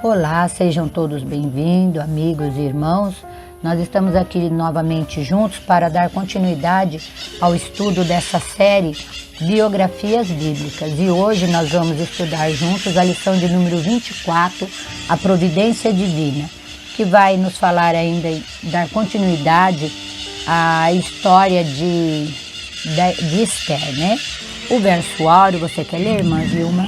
Olá, sejam todos bem-vindos, amigos e irmãos. Nós estamos aqui novamente juntos para dar continuidade ao estudo dessa série Biografias Bíblicas. E hoje nós vamos estudar juntos a lição de número 24, a Providência Divina, que vai nos falar ainda, dar continuidade à história de Esther, né? O verso áureo, você quer ler, irmã Vilma?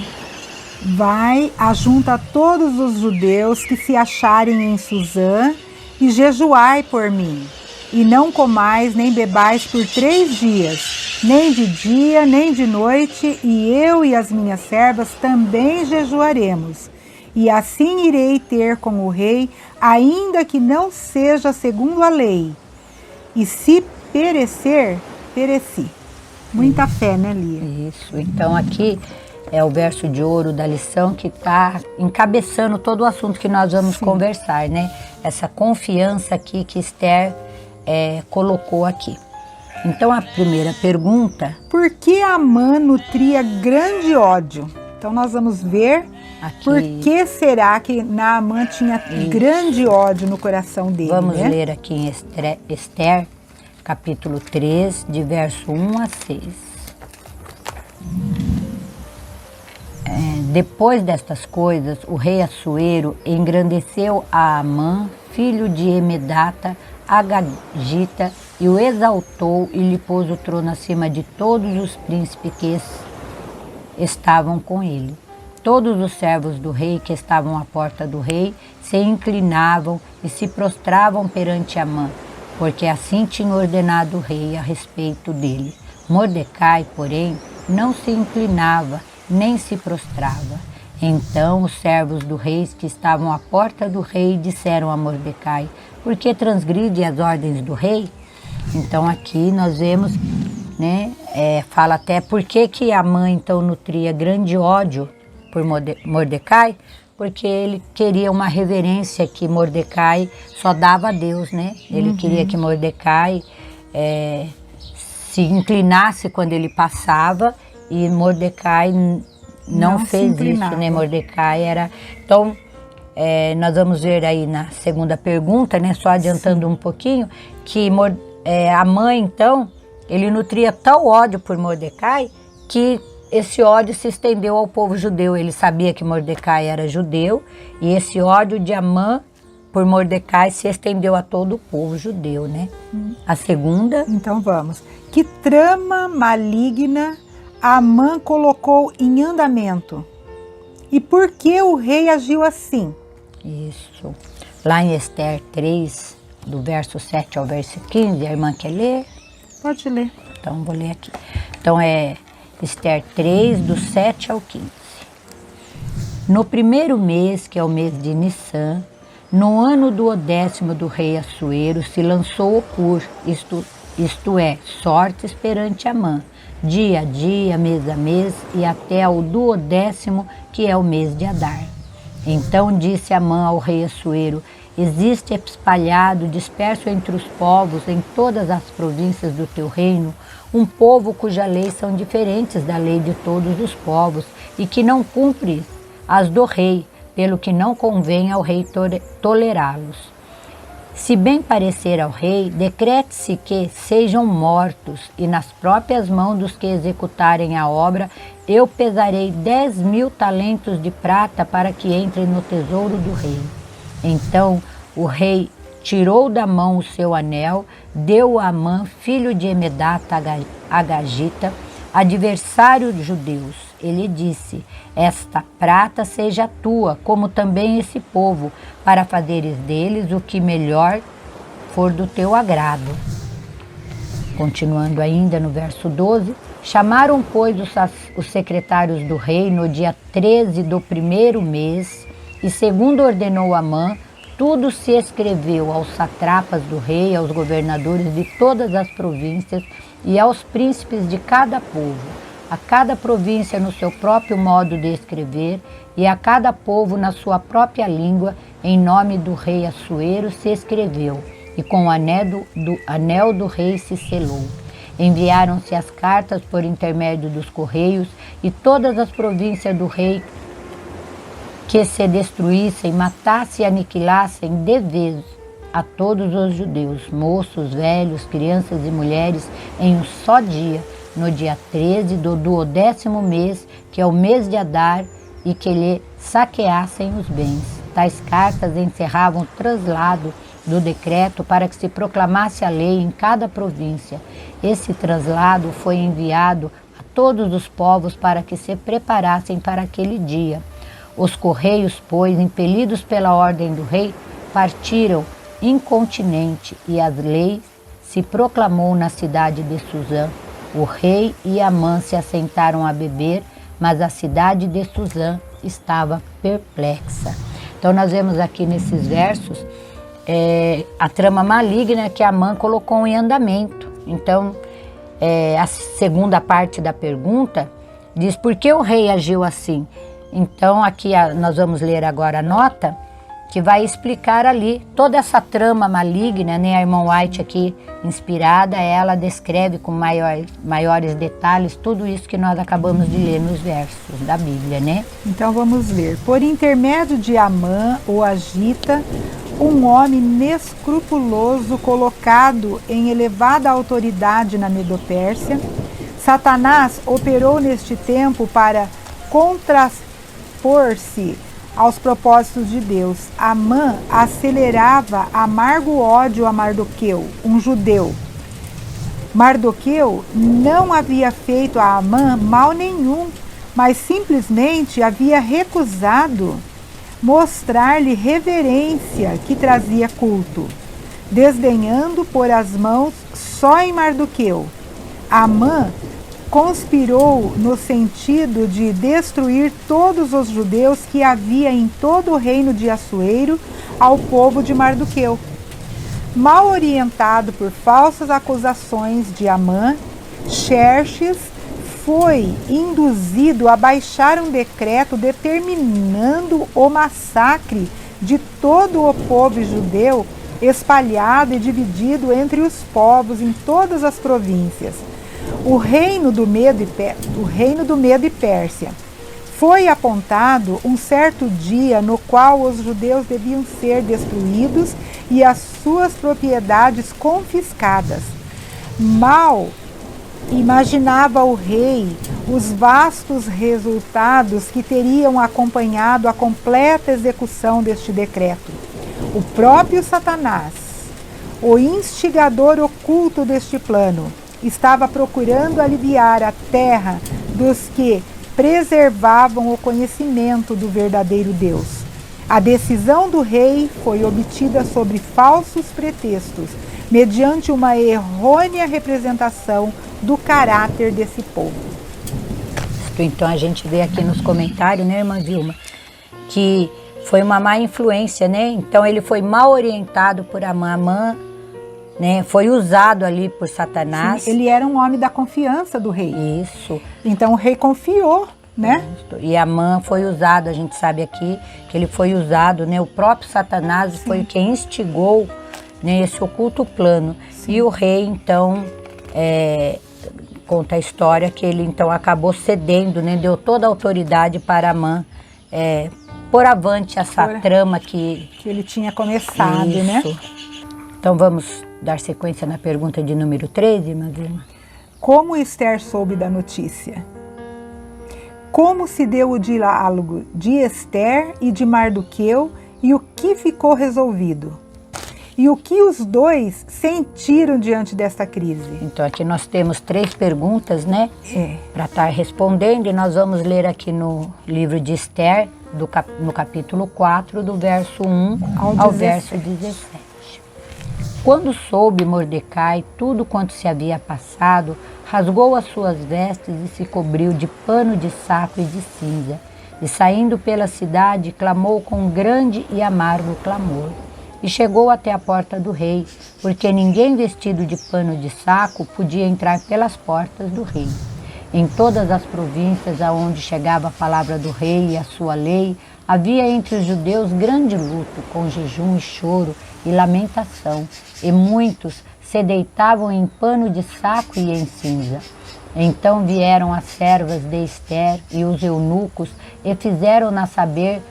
Vai, ajunta todos os judeus que se acharem em Suzã e jejuai por mim. E não comais nem bebais por 3 dias, nem de dia, nem de noite, e eu e as minhas servas também jejuaremos. E assim irei ter com o rei, ainda que não seja segundo a lei. E se perecer, pereci. Muita fé, né, Lia? Isso, então aqui é o verso de ouro da lição que está encabeçando todo o assunto que nós vamos conversar, né? Essa confiança aqui que Esther colocou aqui. Então a primeira pergunta... Por que Amã nutria grande ódio? Então nós vamos ver aqui. Por que será que Naamã tinha grande ódio no coração dele, Vamos né? ler aqui em Esther, capítulo 3, de verso 1 a 6. Depois destas coisas, o rei Assuero engrandeceu a Amã, filho de Emedata, Agagita, e o exaltou e lhe pôs o trono acima de todos os príncipes que estavam com ele. Todos os servos do rei que estavam à porta do rei se inclinavam e se prostravam perante Amã, porque assim tinha ordenado o rei a respeito dele. Mordecai, porém, não se inclinava, nem se prostrava. Então os servos do rei que estavam à porta do rei disseram a Mordecai: por que transgride as ordens do rei? Então aqui nós vemos, né, fala até por que Amã então nutria grande ódio por Mordecai, porque ele queria uma reverência que Mordecai só dava a Deus, né? Ele queria que Mordecai se inclinasse quando ele passava, e Mordecai não fez isso, né? Mordecai era... Então, nós vamos ver aí na segunda pergunta, né? Só adiantando um pouquinho, que Amã, então, ele nutria tal ódio por Mordecai que esse ódio se estendeu ao povo judeu. Ele sabia que Mordecai era judeu e esse ódio de Amã por Mordecai se estendeu a todo o povo judeu, né? A segunda... Então vamos. Que trama maligna Amã colocou em andamento? E por que o rei agiu assim? Isso. Lá em Esther 3, do verso 7 ao verso 15, a irmã quer ler? Pode ler. Então, vou ler aqui. Então, é Esther 3, do 7 ao 15. No primeiro mês, que é o mês de Nissan, no ano do 10º do rei Assuero, se lançou o Pur, isto é, sortes perante Amã, dia a dia, mês a mês, e até ao 10º, que é o mês de Adar. Então disse Amã ao rei Assuero: existe espalhado, disperso entre os povos, em todas as províncias do teu reino, um povo cuja lei são diferentes da lei de todos os povos, e que não cumpre as do rei, pelo que não convém ao rei tolerá-los. Se bem parecer ao rei, decrete-se que sejam mortos, e nas próprias mãos dos que executarem a obra, eu pesarei 10.000 talentos de prata para que entrem no tesouro do rei. Então o rei tirou da mão o seu anel, deu a Amã, filho de Emedata Agagita, adversário dos judeus. Ele disse: esta prata seja tua, como também esse povo, para fazeres deles o que melhor for do teu agrado. Continuando ainda no verso 12, chamaram, pois, os secretários do rei no dia 13 do primeiro mês, e segundo ordenou Amã, tudo se escreveu aos satrapas do rei, aos governadores de todas as províncias e aos príncipes de cada povo, a cada província no seu próprio modo de escrever, e a cada povo na sua própria língua, em nome do rei Assuero se escreveu, e com o anel do rei se selou. Enviaram-se as cartas por intermédio dos correios, e todas as províncias do rei que se destruíssem, matassem e aniquilassem de vez a todos os judeus, moços, velhos, crianças e mulheres, em um só dia, no dia 13 do 12º mês, que é o mês de Adar, e que lhe saqueassem os bens. Tais cartas encerravam o traslado do decreto para que se proclamasse a lei em cada província. Esse traslado foi enviado a todos os povos para que se preparassem para aquele dia. Os correios, pois, impelidos pela ordem do rei, partiram incontinente, e as leis se proclamou na cidade de Suzã. O rei e Amã se assentaram a beber, mas a cidade de Suzã estava perplexa. Então nós vemos aqui nesses versos a trama maligna que Amã colocou em andamento. Então a segunda parte da pergunta diz por que o rei agiu assim. Então aqui nós vamos ler agora a nota que vai explicar ali toda essa trama maligna, né? A irmã White aqui, inspirada, ela descreve com maiores detalhes tudo isso que nós acabamos de ler nos versos da Bíblia, né? Então vamos ler. Por intermédio de Amã, o Agita, um homem inescrupuloso colocado em elevada autoridade na Medopérsia, Satanás operou neste tempo para contrapor-se aos propósitos de Deus. Amã acelerava amargo ódio a Mardoqueu, um judeu. Mardoqueu não havia feito a Amã mal nenhum, mas simplesmente havia recusado mostrar-lhe reverência que trazia culto, desdenhando pôr as mãos só em Mardoqueu. Amã conspirou no sentido de destruir todos os judeus que havia em todo o reino de Assuero ao povo de Mardoqueu. Mal orientado por falsas acusações de Amã, Xerxes foi induzido a baixar um decreto determinando o massacre de todo o povo judeu espalhado e dividido entre os povos em todas as províncias. O reino do Medo e Pérsia. Foi apontado um certo dia no qual os judeus deviam ser destruídos e as suas propriedades confiscadas. Mal imaginava o rei os vastos resultados que teriam acompanhado a completa execução deste decreto. O próprio Satanás, o instigador oculto deste plano, estava procurando aliviar a terra dos que preservavam o conhecimento do verdadeiro Deus. A decisão do rei foi obtida sobre falsos pretextos, mediante uma errônea representação do caráter desse povo. Então a gente vê aqui nos comentários, né, irmã Vilma, que foi uma má influência, né? Então ele foi mal orientado por Amã, né? Foi usado ali por Satanás. Sim, ele era um homem da confiança do rei. Isso. Então o rei confiou, né? Isso. E Amã foi usado, a gente sabe aqui que ele foi usado, né? O próprio Satanás Sim. foi quem instigou, né, esse oculto plano. Sim. E o rei, então, conta a história que ele, então, acabou cedendo, né? Deu toda a autoridade para Amã por avante essa trama que ele tinha começado, isso. né? Então vamos dar sequência na pergunta de número 13, irmã Vilma. Como Esther soube da notícia? Como se deu o diálogo de Esther e de Mardoqueu e o que ficou resolvido? E o que os dois sentiram diante desta crise? Então aqui nós temos 3 perguntas, né? Para estar respondendo, e nós vamos ler aqui no livro de Esther, no capítulo 4, do verso 1 ao verso 17. Quando soube Mordecai tudo quanto se havia passado, rasgou as suas vestes e se cobriu de pano de saco e de cinza. E saindo pela cidade, clamou com grande e amargo clamor. E chegou até a porta do rei, porque ninguém vestido de pano de saco podia entrar pelas portas do rei. Em todas as províncias aonde chegava a palavra do rei e a sua lei, havia entre os judeus grande luto, com jejum e choro e lamentação, e muitos se deitavam em pano de saco e em cinza. Então vieram as servas de Esther e os eunucos e fizeram-na saber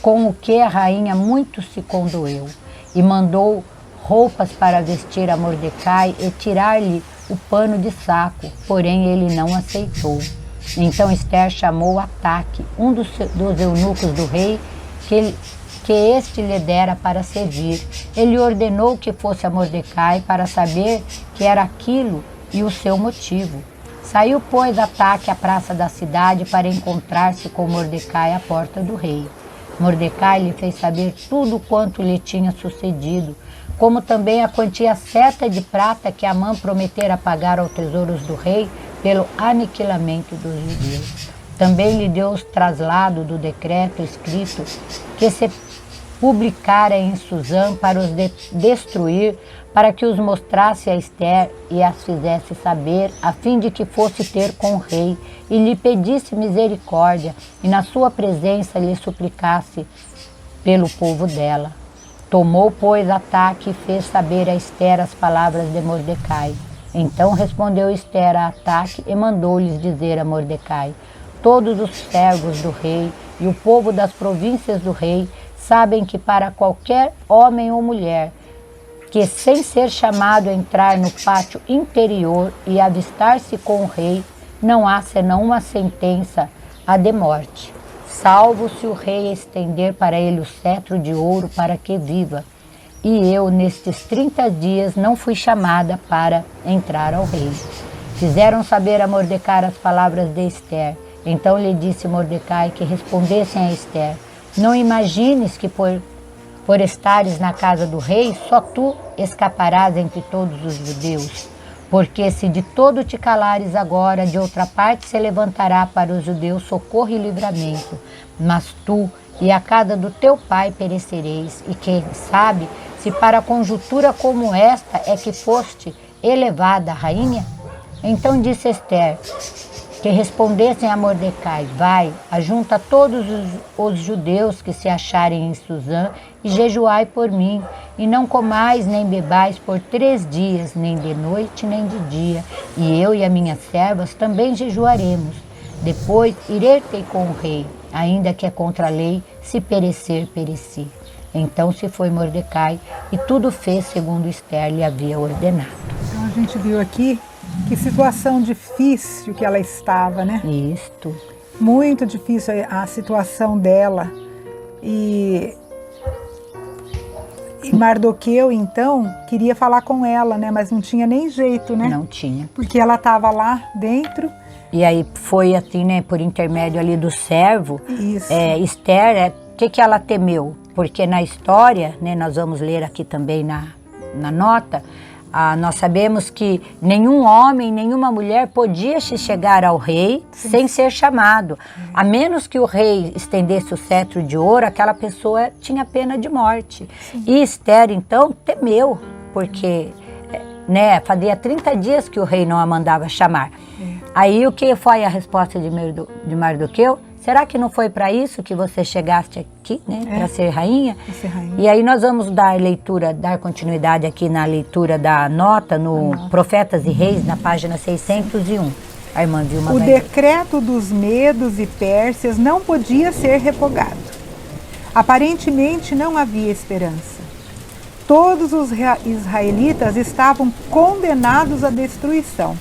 com o que a rainha muito se condoeu, e mandou roupas para vestir a Mordecai e tirar-lhe o pano de saco, porém ele não aceitou. Então Esther chamou Ataque, um dos eunucos do rei, que este lhe dera para servir. Ele ordenou que fosse a Mordecai para saber que era aquilo e o seu motivo. Saiu, pois, Ataque à praça da cidade para encontrar-se com Mordecai à porta do rei. Mordecai lhe fez saber tudo quanto lhe tinha sucedido, como também a quantia certa de prata que Amã prometera pagar aos tesouros do rei pelo aniquilamento dos judeus. Também lhe deu os traslados do decreto escrito que se publicara em Susã para os destruir, para que os mostrasse a Esther e as fizesse saber, a fim de que fosse ter com o rei e lhe pedisse misericórdia, e na sua presença lhe suplicasse pelo povo dela. Tomou, pois, Ataque e fez saber a Esther as palavras de Mordecai. Então respondeu Esther a Ataque e mandou-lhes dizer a Mordecai: todos os servos do rei e o povo das províncias do rei sabem que para qualquer homem ou mulher que, sem ser chamado a entrar no pátio interior e avistar-se com o rei, não há senão uma sentença, a de morte, salvo se o rei estender para ele o cetro de ouro para que viva. E eu, nestes 30 dias, não fui chamada para entrar ao rei. Fizeram saber a Mordecai as palavras de Esther. Então lhe disse Mordecai que respondessem a Esther: não imagines que por estares na casa do rei, só tu escaparás entre todos os judeus. Porque se de todo te calares agora, de outra parte se levantará para os judeus socorro e livramento. Mas tu e a casa do teu pai perecereis. E quem sabe se para conjuntura como esta é que foste elevada a rainha? Então disse Esther que respondessem a Mordecai: vai, ajunta todos os judeus que se acharem em Susã e jejuai por mim, e não comais nem bebais por 3 dias, nem de noite nem de dia, e eu e as minhas servas também jejuaremos. Depois irei ter com o rei, ainda que é contra a lei, se perecer, pereci. Então se foi Mordecai e tudo fez segundo Esther lhe havia ordenado. Então a gente viu aqui que situação difícil que ela estava, né? Isto. Muito difícil a situação dela. E Mardoqueu, então, queria falar com ela, né? Mas não tinha nem jeito, né? Não tinha. Porque ela estava lá dentro. E aí foi assim, né? Por intermédio ali do servo. Isso. Esther, o que ela temeu? Porque na história, né? Nós vamos ler aqui também na nota. Nós sabemos que nenhum homem, nenhuma mulher podia chegar ao rei sem ser chamado. A menos que o rei estendesse o cetro de ouro, aquela pessoa tinha pena de morte. Sim. E Esther, então, temeu, porque né, fazia 30 dias que o rei não a mandava chamar. Aí o que foi a resposta de Mardoqueu? Será que não foi para isso que você chegaste aqui, né? Para ser rainha? Para ser rainha. E aí nós vamos dar continuidade aqui na leitura da nota no Profetas e Reis, na página 601. A irmã Vilma O vai decreto dos Medos e Pérsias não podia ser revogado. Aparentemente não havia esperança. Todos os israelitas estavam condenados à destruição.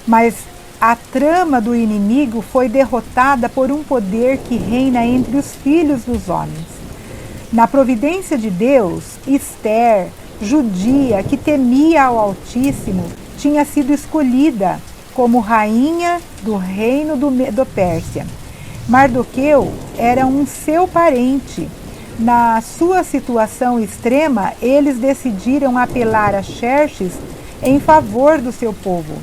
Mas a trama do inimigo foi derrotada por um poder que reina entre os filhos dos homens. Na providência de Deus, Esther, judia que temia ao Altíssimo, tinha sido escolhida como rainha do reino do Pérsia. Mardoqueu era um seu parente. Na sua situação extrema, eles decidiram apelar a Xerxes em favor do seu povo.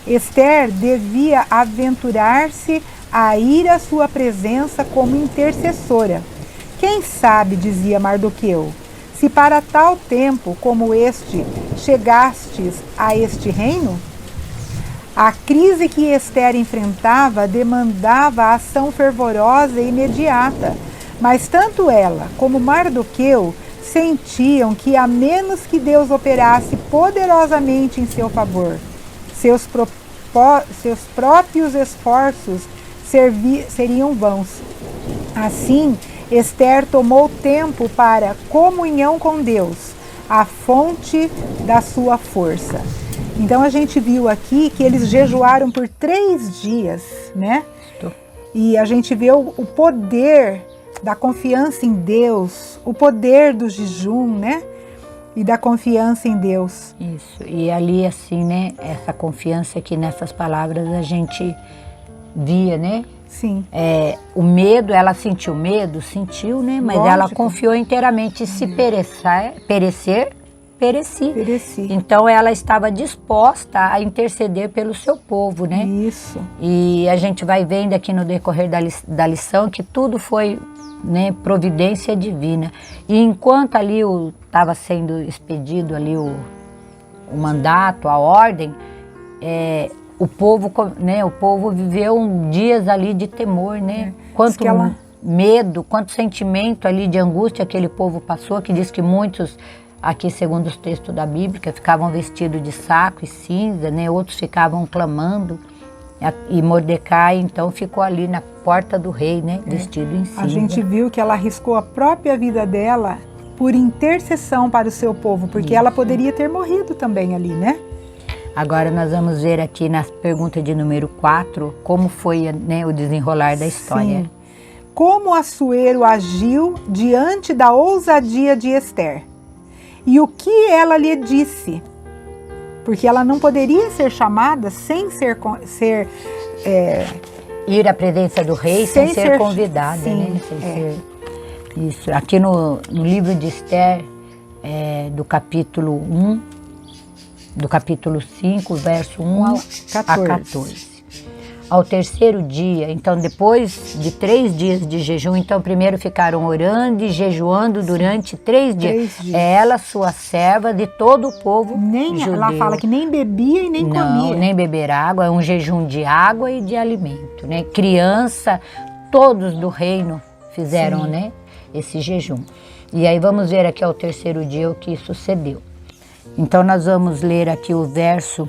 Esther devia aventurar-se a ir à sua presença como intercessora. Quem sabe, dizia Mardoqueu, se para tal tempo como este chegastes a este reino? A crise que Esther enfrentava demandava ação fervorosa e imediata, mas tanto ela como Mardoqueu sentiam que, a menos que Deus operasse poderosamente em seu favor, seus próprios esforços seriam vãos. Assim, Esther tomou tempo para comunhão com Deus, a fonte da sua força. Então a gente viu aqui que eles jejuaram por 3 dias, né? E a gente vê o poder da confiança em Deus, o poder do jejum, né? E da confiança em Deus. Isso, e ali assim, né, essa confiança que nessas palavras a gente via, né? Sim. O medo, ela sentiu medo? Sentiu, né? Mas Lógico. ela confiou inteiramente. Se perecer, pereci. Pereci. Então ela estava disposta a interceder pelo seu povo, né? Isso. E a gente vai vendo aqui no decorrer da lição que tudo foi, né, providência divina. E enquanto ali estava sendo expedido ali o mandato, a ordem, o povo viveu dias ali de temor, né? Quanto medo, quanto sentimento ali de angústia aquele povo passou, que diz que muitos, aqui segundo os textos da Bíblia, ficavam vestidos de saco e cinza, né? Outros ficavam clamando. E Mordecai, então, ficou ali na porta do rei, né? Vestido em cinza. A gente viu que ela arriscou a própria vida dela por intercessão para o seu povo, porque ela poderia ter morrido também ali, né? Agora nós vamos ver aqui na pergunta de número 4, como foi, né, o desenrolar da história. Sim. Como Assuero agiu diante da ousadia de Esther? E o que ela lhe disse? Porque ela não poderia ser chamada sem ir à presença do rei sem ser convidada, sim, né? Sem ser... Isso. Aqui no livro de Esther, do capítulo 1, do capítulo 5, verso 1 a 14. Ao terceiro dia, então depois de 3 dias de jejum, então primeiro ficaram orando e jejuando durante 3 dias. Ela, sua serva, de todo o povo judeu. Ela fala que nem bebia e nem comia. Não, nem beber água, é um jejum de água e de alimento, né? Criança, todos do reino fizeram, né, esse jejum. E aí vamos ver aqui ao terceiro dia o que sucedeu. Então nós vamos ler aqui o verso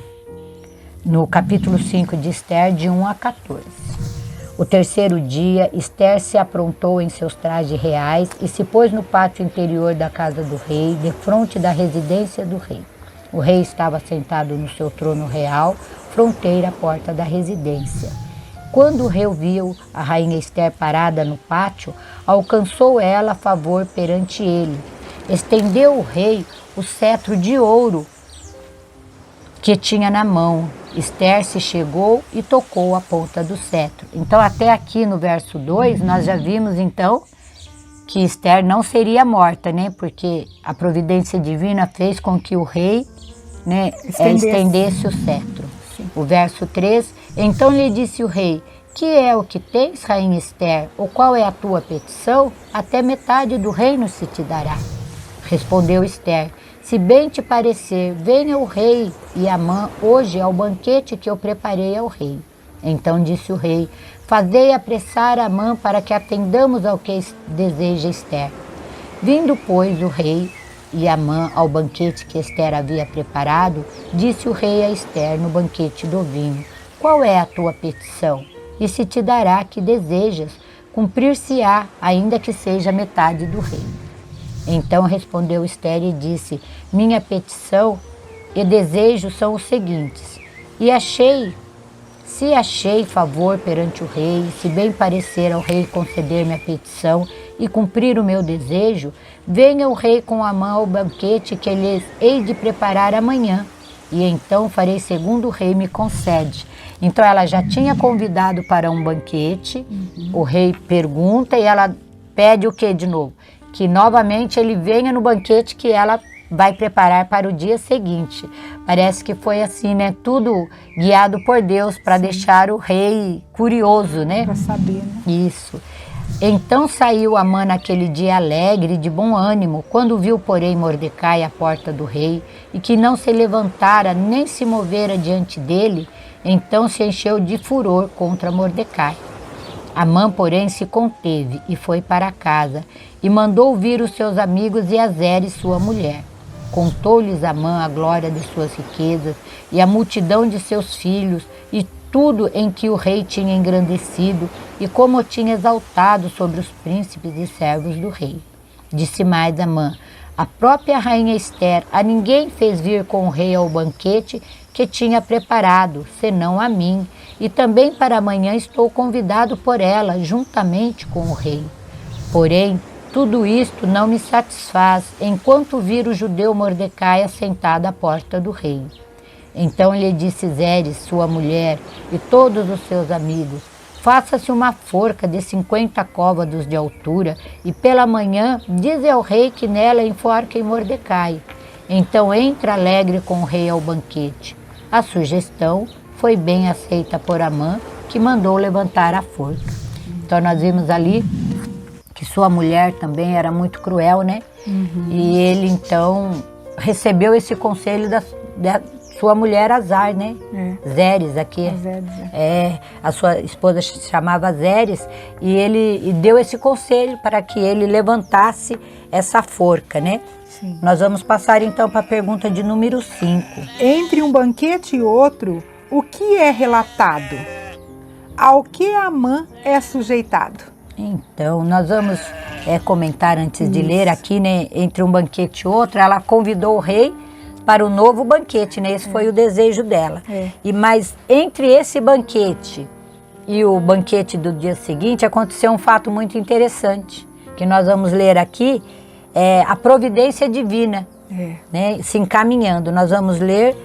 no capítulo 5 de Esther, de 1 a 14. O terceiro dia, Esther se aprontou em seus trajes reais e se pôs no pátio interior da casa do rei, defronte da residência do rei. O rei estava sentado no seu trono real, fronteira à porta da residência. Quando o rei viu a rainha Esther parada no pátio, alcançou ela favor perante ele. Estendeu o rei o cetro de ouro que tinha na mão. Esther se chegou e tocou a ponta do cetro. Então, até aqui no verso 2, nós já vimos, então, que Esther não seria morta, né? Porque a providência divina fez com que o rei, né, estendesse o cetro. Sim. O verso 3, então lhe disse o rei, que é o que tens, rainha Esther? Ou qual é a tua petição? Até metade do reino se te dará. Respondeu Esther, se bem te parecer, venha o rei e Amã hoje ao banquete que eu preparei ao rei. Então disse o rei, fazei apressar Amã para que atendamos ao que deseja Esther. Vindo, pois, o rei e Amã ao banquete que Esther havia preparado, disse o rei a Esther no banquete do vinho, qual é a tua petição? E se te dará que desejas, cumprir-se-á, ainda que seja metade do reino. Então respondeu Esther e disse, minha petição e desejo são os seguintes. Se achei favor perante o rei, se bem parecer ao rei conceder-me a petição e cumprir o meu desejo, venha o rei com Amã ao banquete que lhes hei de preparar amanhã, e então farei segundo o rei me concede. Então ela já tinha convidado para um banquete, o rei pergunta e ela pede o que de novo? Que novamente ele venha no banquete que ela vai preparar para o dia seguinte. Parece que foi assim, né? Tudo guiado por Deus para deixar o rei curioso, né? Para saber, né? Isso. Então saiu Amã naquele dia alegre, de bom ânimo, quando viu, porém, Mordecai à porta do rei, e que não se levantara nem se movera diante dele, então se encheu de furor contra Mordecai. Amã, porém, se conteve e foi para casa, e mandou vir os seus amigos e Azeres, sua mulher. Contou-lhes Amã a glória de suas riquezas e a multidão de seus filhos e tudo em que o rei tinha engrandecido e como o tinha exaltado sobre os príncipes e servos do rei. Disse mais Amã: a própria rainha Ester a ninguém fez vir com o rei ao banquete que tinha preparado, senão a mim, e também para amanhã estou convidado por ela, juntamente com o rei. Porém, tudo isto não me satisfaz, enquanto vir o judeu Mordecai assentado à porta do rei. Então lhe disse Zeres, sua mulher, e todos os seus amigos: faça-se uma forca de 50 côvados de altura, e pela manhã dize ao rei que nela enforquem Mordecai. Então entra alegre com o rei ao banquete. A sugestão foi bem aceita por Amã, que mandou levantar a forca. Então nós vimos ali que sua mulher também era muito cruel, né? E ele então recebeu esse conselho da sua mulher Azar, né? Zeres aqui. A sua esposa se chamava Zeres, e ele deu esse conselho para que ele levantasse essa forca, né? Sim. Nós vamos passar então para a pergunta de número 5. Entre um banquete e outro, o que é relatado? Ao que Amã é sujeitado? Então, nós vamos comentar antes de ler aqui, né? Entre um banquete e outro, ela convidou o rei para o novo banquete, né? Esse foi o desejo dela. Mas entre esse banquete e o banquete do dia seguinte, aconteceu um fato muito interessante, que nós vamos ler aqui, a providência divina, né? Se encaminhando. Nós vamos ler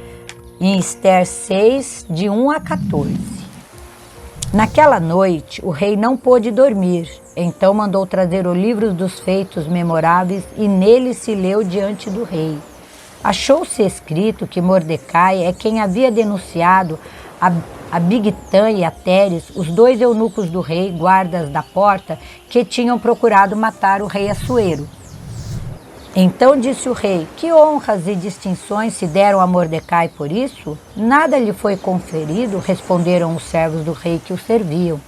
em Ester 6, de 1 a 14. Naquela noite, o rei não pôde dormir, então mandou trazer o livro dos feitos memoráveis e nele se leu diante do rei. Achou-se escrito que Mordecai é quem havia denunciado a Bigtã e a Teres, os 2 eunucos do rei, guardas da porta, que tinham procurado matar o rei Assuero. Então disse o rei: que honras e distinções se deram a Mordecai por isso? Nada lhe foi conferido, responderam os servos do rei que o serviam.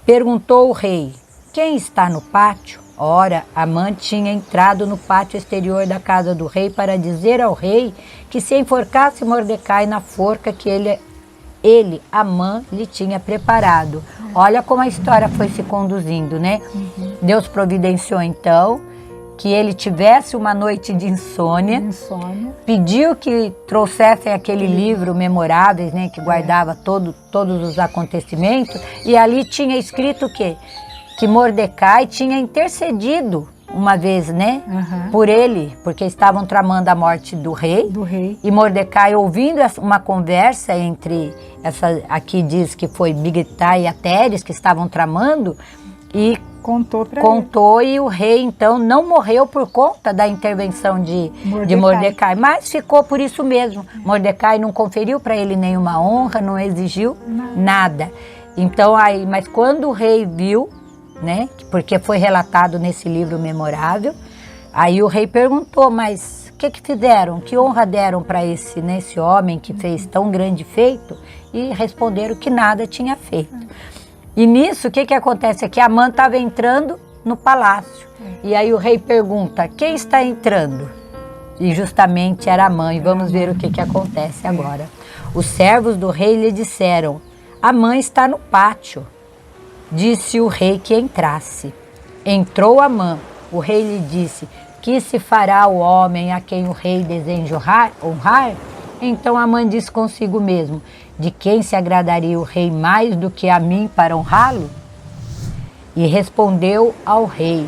Perguntou o rei: quem está no pátio? Ora, Amã tinha entrado no pátio exterior da casa do rei para dizer ao rei que se enforcasse Mordecai na forca que ele, Amã, lhe tinha preparado. Olha como a história foi se conduzindo, né? Deus providenciou então que ele tivesse uma noite de insônia. Pediu que trouxessem aquele livro memoráveis, né, que guardava todos os acontecimentos, e ali tinha escrito o quê? Que Mordecai tinha intercedido uma vez, né, por ele, porque estavam tramando a morte do rei. E Mordecai, ouvindo uma conversa entre aqui diz que foi Bigtã e a Teres que estavam tramando, e contou e o rei então não morreu por conta da intervenção de Mordecai, mas ficou por isso mesmo. Mordecai não conferiu para ele nenhuma honra, não exigiu nada. Então mas quando o rei viu, né, porque foi relatado nesse livro memorável, aí o rei perguntou: mas o que fizeram? Que honra deram para esse homem que fez tão grande feito? E responderam que nada tinha feito. E nisso, o que acontece aqui? Amã estava entrando no palácio. E aí o rei pergunta: quem está entrando? E justamente era Amã. E vamos ver o que acontece agora. Os servos do rei lhe disseram: Amã está no pátio. Disse o rei que entrasse. Entrou Amã. O rei lhe disse: que se fará o homem a quem o rei deseja honrar? Então Amã disse consigo mesmo: de quem se agradaria o rei mais do que a mim para honrá-lo? E respondeu ao rei: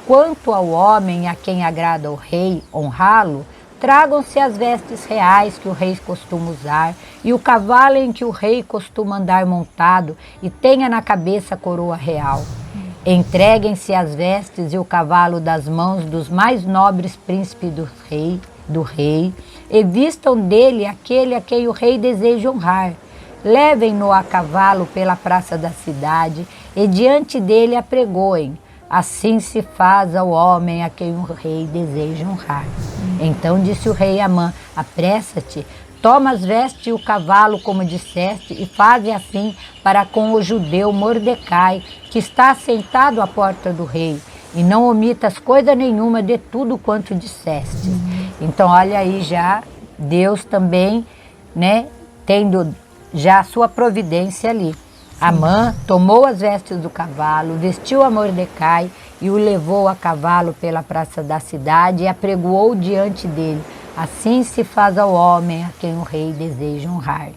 quanto ao homem a quem agrada o rei honrá-lo, tragam-se as vestes reais que o rei costuma usar, e o cavalo em que o rei costuma andar montado, e tenha na cabeça a coroa real. Entreguem-se as vestes e o cavalo das mãos dos mais nobres príncipes do rei, e vistam dele aquele a quem o rei deseja honrar. Levem-no a cavalo pela praça da cidade, e diante dele apregoem. Assim se faz ao homem a quem o rei deseja honrar. Então disse o rei a Amã: apressa-te, toma as vestes e o cavalo, como disseste, e faze assim para com o judeu Mordecai, que está assentado à porta do rei, e não omitas coisa nenhuma de tudo quanto disseste. Então olha aí já, Deus também, né, tendo já a sua providência ali. Amã tomou as vestes do cavalo, vestiu a Mordecai e o levou a cavalo pela praça da cidade e apregoou diante dele. Assim se faz ao homem a quem o rei deseja honrar.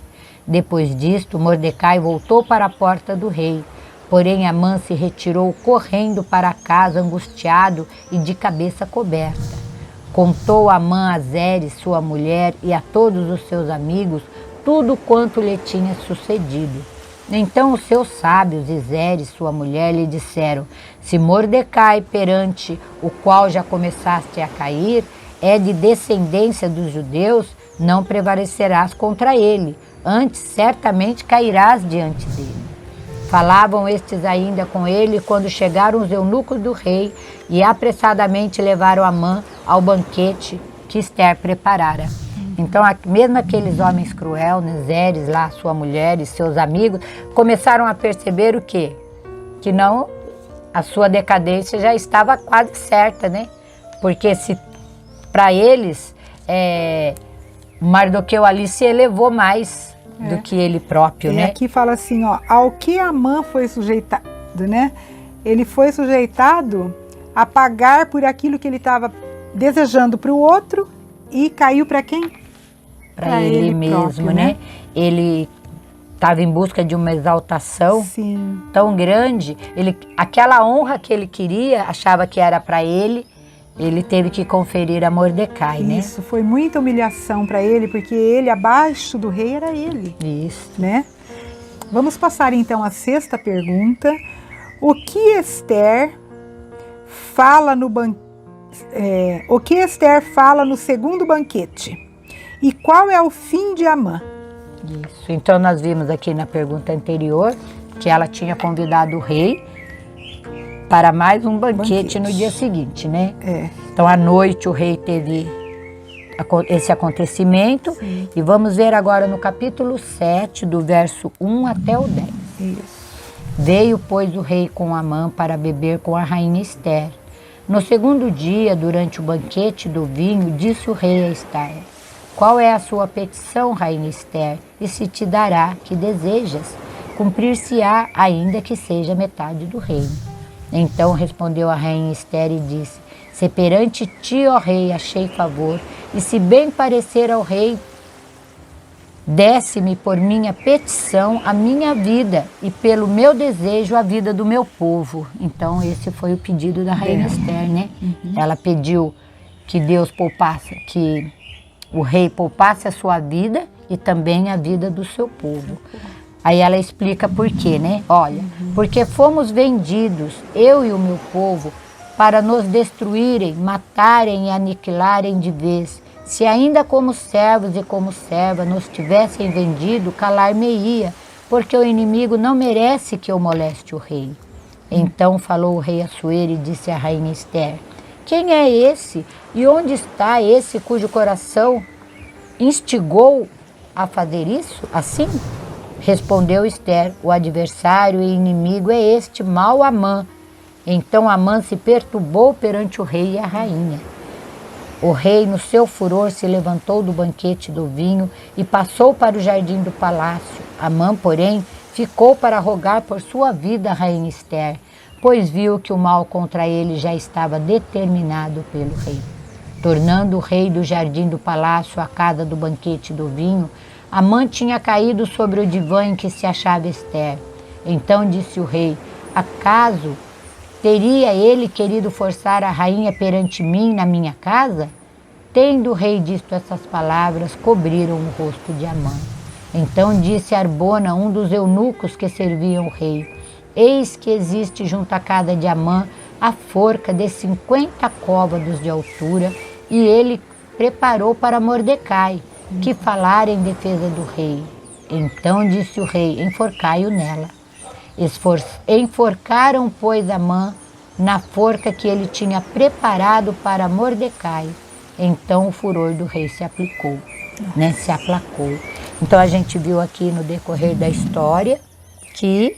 Depois disto, Mordecai voltou para a porta do rei. Porém, Amã se retirou correndo para casa, angustiado e de cabeça coberta. Contou Amã a Zeres, sua mulher, e a todos os seus amigos tudo quanto lhe tinha sucedido. Então os seus sábios e Zeres, sua mulher, lhe disseram: se Mordecai, perante o qual já começaste a cair, é de descendência dos judeus, não prevalecerás contra ele, antes certamente cairás diante dele. Falavam estes ainda com ele quando chegaram os eunucos do rei e apressadamente levaram Amã ao banquete que Ester preparara. Então, mesmo aqueles homens cruéis, né, Zeres lá, sua mulher e seus amigos, começaram a perceber o quê? Que não, a sua decadência já estava quase certa, né? Porque se para eles, Mardoqueu ali se elevou mais do que ele próprio, né? Aqui fala assim, ó, ao que Amã foi sujeitado, né? Ele foi sujeitado a pagar por aquilo que ele estava desejando para o outro e caiu para quem? Para ele mesmo, próprio, né? Ele estava em busca de uma exaltação tão grande, aquela honra que ele queria, achava que era para ele, ele teve que conferir a Mordecai, né? Isso, foi muita humilhação para ele, porque ele, abaixo do rei, era ele. Isso. Né? Vamos passar então à sexta pergunta. O que Ester fala no segundo banquete? E qual é o fim de Amã? Isso. Então nós vimos aqui na pergunta anterior que ela tinha convidado o rei para mais um banquete no dia seguinte, né? Então à noite o rei teve esse acontecimento. Sim. E vamos ver agora no capítulo 7, do verso 1 até o 10. Isso. Veio, pois, o rei com Amã para beber com a rainha Ester. No segundo dia, durante o banquete do vinho, disse o rei a Ester: qual é a sua petição, rainha Ester, e se te dará que desejas? Cumprir-se-á, ainda que seja metade do reino. Então respondeu a rainha Ester e disse: se perante ti, ó rei, achei favor, e se bem parecer ao rei, desse-me por minha petição a minha vida, e pelo meu desejo a vida do meu povo. Então esse foi o pedido da rainha Ester, né? Ela pediu que Deus poupasse, que o rei poupasse a sua vida e também a vida do seu povo. Aí ela explica por quê, né? Olha, porque fomos vendidos, eu e o meu povo, para nos destruírem, matarem e aniquilarem de vez. Se ainda como servos e como serva nos tivessem vendido, calar-me-ia, porque o inimigo não merece que eu moleste o rei. Então falou o rei Assuero e disse à rainha Ester: quem é esse e onde está esse cujo coração instigou a fazer isso assim? Respondeu Ester: o adversário e inimigo é este mau Amã. Então Amã se perturbou perante o rei e a rainha. O rei, no seu furor, se levantou do banquete do vinho e passou para o jardim do palácio. Amã, porém, ficou para rogar por sua vida a rainha Ester, pois viu que o mal contra ele já estava determinado pelo rei. Tornando o rei do jardim do palácio à casa do banquete do vinho, Amã tinha caído sobre o divã em que se achava Ester. Então disse o rei: acaso teria ele querido forçar a rainha perante mim na minha casa? Tendo o rei dito essas palavras, cobriram o rosto de Amã. Então disse Arbona, um dos eunucos que serviam o rei: eis que existe junto à casa de Amã a forca de 50 côvados de altura, e ele preparou para Mordecai, que falara em defesa do rei. Então disse o rei: enforcai-o nela. Enforcaram, pois, Amã na forca que ele tinha preparado para Mordecai. Então o furor do rei se aplicou, né? Se aplacou. Então a gente viu aqui no decorrer da história que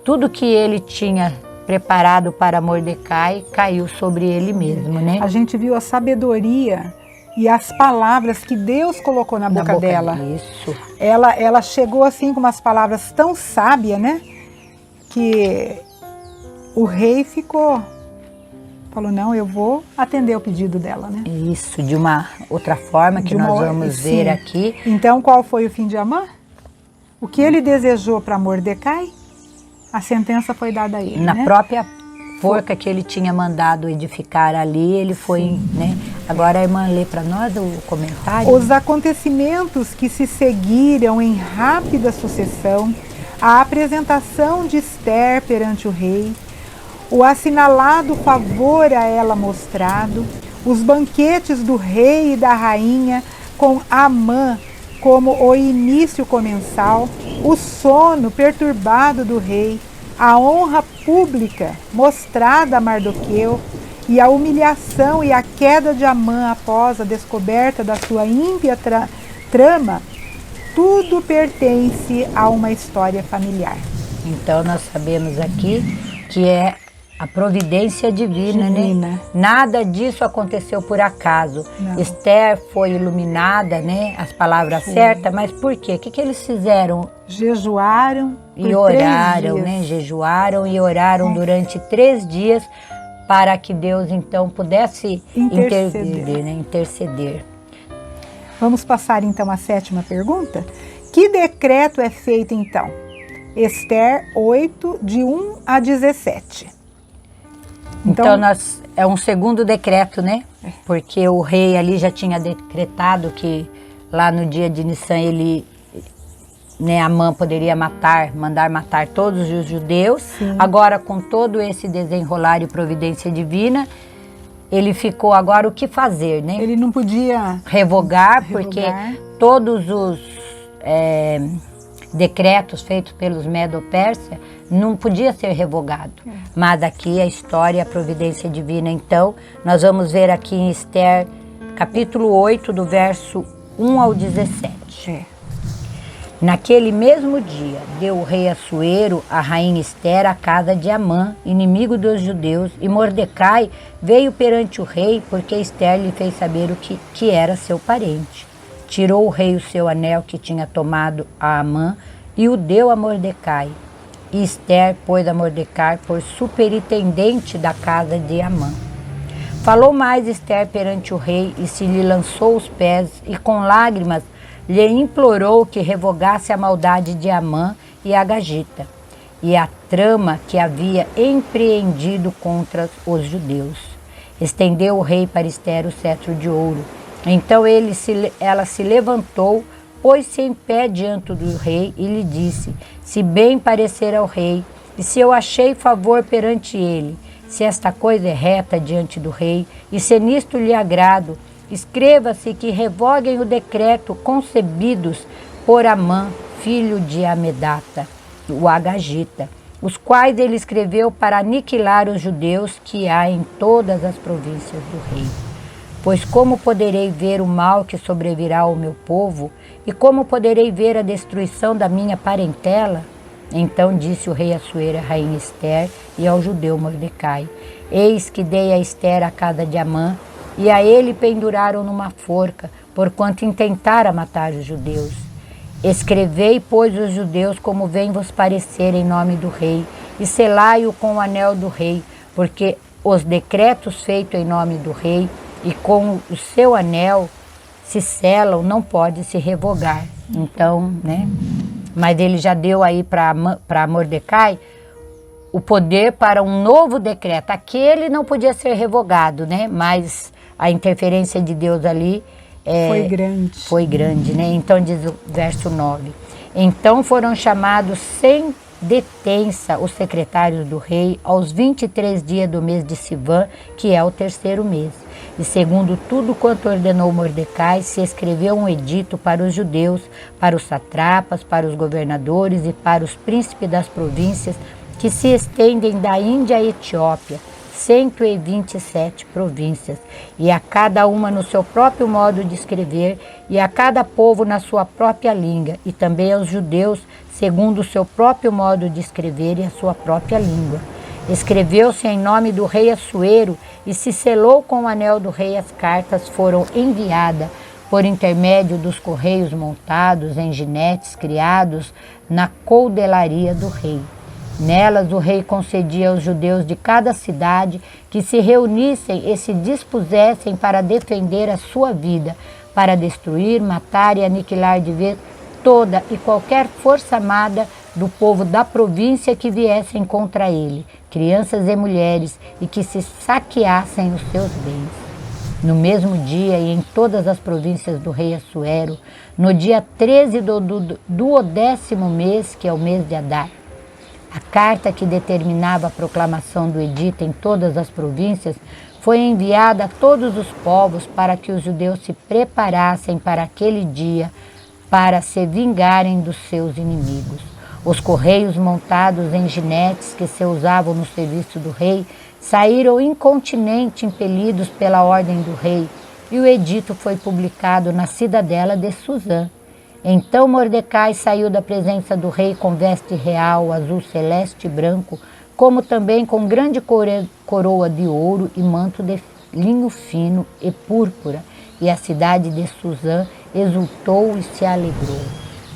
tudo que ele tinha preparado para Mordecai caiu sobre ele mesmo, né? A gente viu a sabedoria E as palavras que Deus colocou na boca dela. Isso. Ela chegou assim com umas palavras tão sábias, né? Que o rei falou, não, eu vou atender o pedido dela, né? Isso, de uma outra forma que nós vamos ver aqui. Então, qual foi o fim de Amã? O que ele desejou para Mordecai, a sentença foi dada a ele, Na né? própria forca que ele tinha mandado edificar ali, ele foi, né? Agora a irmã lê para nós o comentário. Os acontecimentos que se seguiram em rápida sucessão, a apresentação de Ester perante o rei, o assinalado favor a ela mostrado, os banquetes do rei e da rainha com Amã como o início comensal, o sono perturbado do rei, a honra pública mostrada a Mardoqueu e a humilhação e a queda de Amã após a descoberta da sua ímpia trama, tudo pertence a uma história familiar. Então nós sabemos aqui que é a providência divina, né? Nada disso aconteceu por acaso. Não. Ester foi iluminada, né? As palavras certas, mas por quê? O que eles fizeram? Jejuaram e oraram, né? Jejuaram e oraram durante 3 dias para que Deus então pudesse interceder. Vamos passar então à 7ª pergunta. Que decreto é feito então? Ester 8, de 1 a 17. Então é um segundo decreto, né? Porque o rei ali já tinha decretado que lá no dia de Nissan ele, né, Amã poderia mandar matar todos os judeus. Sim. Agora, com todo esse desenrolar e providência divina, ele ficou agora o que fazer, né? Ele não podia revogar. Porque todos os decretos feitos pelos Medo-Pérsia não podia ser revogado. Mas aqui a história, a providência divina. Então, nós vamos ver aqui em Ester, capítulo 8, do verso 1 ao 17. Naquele mesmo dia, deu o rei Assuero, a rainha Ester, à casa de Amã, inimigo dos judeus, e Mordecai veio perante o rei, porque Ester lhe fez saber que era seu parente. Tirou o rei o seu anel que tinha tomado a Amã e o deu a Mordecai. E Ester pôs a Mordecai por superintendente da casa de Amã. Falou mais Ester perante o rei e se lhe lançou os pés e com lágrimas lhe implorou que revogasse a maldade de Amã e Agagita e a trama que havia empreendido contra os judeus. Estendeu o rei para Ester o cetro de ouro. Então ela se levantou, pôs-se em pé diante do rei e lhe disse: se bem parecer ao rei, e se eu achei favor perante ele, se esta coisa é reta diante do rei, e se nisto lhe agrado, escreva-se que revoguem o decreto concebidos por Amã, filho de Amedata, o Agagita, os quais ele escreveu para aniquilar os judeus que há em todas as províncias do rei. Pois como poderei ver o mal que sobrevirá ao meu povo, e como poderei ver a destruição da minha parentela? Então disse o rei Assuero à rainha Ester e ao judeu Mordecai: eis que dei a Ester a casa de Amã, e a ele penduraram numa forca, porquanto intentara matar os judeus. Escrevei, pois, os judeus como vem vos parecer em nome do rei, e selai-o com o anel do rei, porque os decretos feitos em nome do rei e com o seu anel se selam, não pode se revogar. Então, né? Mas ele já deu aí para Mordecai o poder para um novo decreto. Aquele não podia ser revogado, né? Mas a interferência de Deus ali foi grande, né? Então diz o verso 9. Então foram chamados sem detença os secretários do rei aos 23 dias do mês de Sivan, que é o 3º mês. E segundo tudo quanto ordenou Mordecai, se escreveu um edito para os judeus, para os satrapas, para os governadores e para os príncipes das províncias que se estendem da Índia à Etiópia, 127 províncias, e a cada uma no seu próprio modo de escrever, e a cada povo na sua própria língua, e também aos judeus, segundo o seu próprio modo de escrever e a sua própria língua. Escreveu-se em nome do rei Assuero e se selou com o anel do rei. As cartas foram enviadas por intermédio dos correios montados em jinetes criados na coudelaria do rei. Nelas o rei concedia aos judeus de cada cidade que se reunissem e se dispusessem para defender a sua vida, para destruir, matar e aniquilar de vez toda e qualquer força armada do povo da província que viessem contra ele, crianças e mulheres, e que se saqueassem os seus bens. No mesmo dia e em todas as províncias do rei Assuero, no dia 13 do 10º mês, que é o mês de Adar, a carta que determinava a proclamação do edito em todas as províncias foi enviada a todos os povos para que os judeus se preparassem para aquele dia para se vingarem dos seus inimigos. Os correios montados em jinetes que se usavam no serviço do rei saíram incontinenti impelidos pela ordem do rei, e o edito foi publicado na cidadela de Suzã. Então Mordecai saiu da presença do rei com veste real, azul celeste e branco, como também com grande coroa de ouro e manto de linho fino e púrpura, e a cidade de Suzã exultou e se alegrou.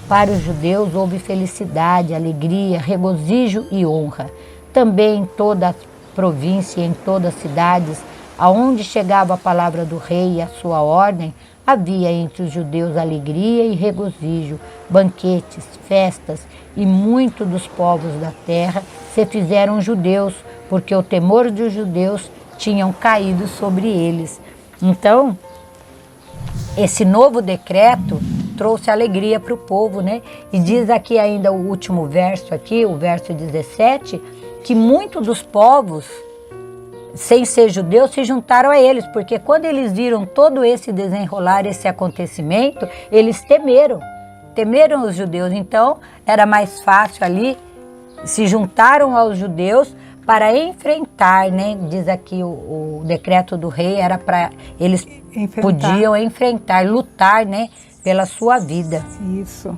Para os judeus houve felicidade, alegria, regozijo e honra. Também em toda a província e em todas as cidades, aonde chegava a palavra do rei e a sua ordem, havia entre os judeus alegria e regozijo, banquetes, festas, e muitos dos povos da terra se fizeram judeus, porque o temor dos judeus tinham caído sobre eles. Então, esse novo decreto trouxe alegria para o povo, né? E diz aqui ainda o último verso aqui, o verso 17, que muitos dos povos, sem ser judeus, se juntaram a eles, porque quando eles viram todo esse desenrolar, esse acontecimento, eles temeram os judeus. Então, era mais fácil ali, se juntaram aos judeus para enfrentar, né? Diz aqui o decreto do rei, era para eles podiam enfrentar, lutar, né? Pela sua vida. Isso.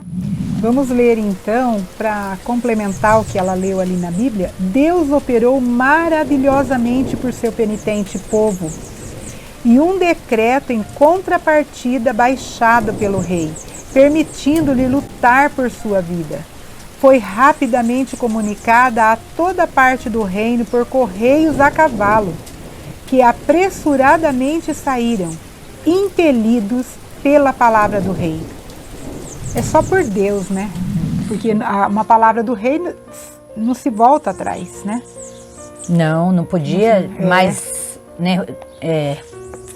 Vamos ler então, para complementar o que ela leu ali na Bíblia. Deus operou maravilhosamente por seu penitente povo, e um decreto em contrapartida baixado pelo rei, permitindo-lhe lutar por sua vida, foi rapidamente comunicada a toda parte do reino por correios a cavalo, que apressuradamente saíram, impelidos pela palavra do rei. É só por Deus, né? Porque uma palavra do rei não se volta atrás, né? Não podia, mas né,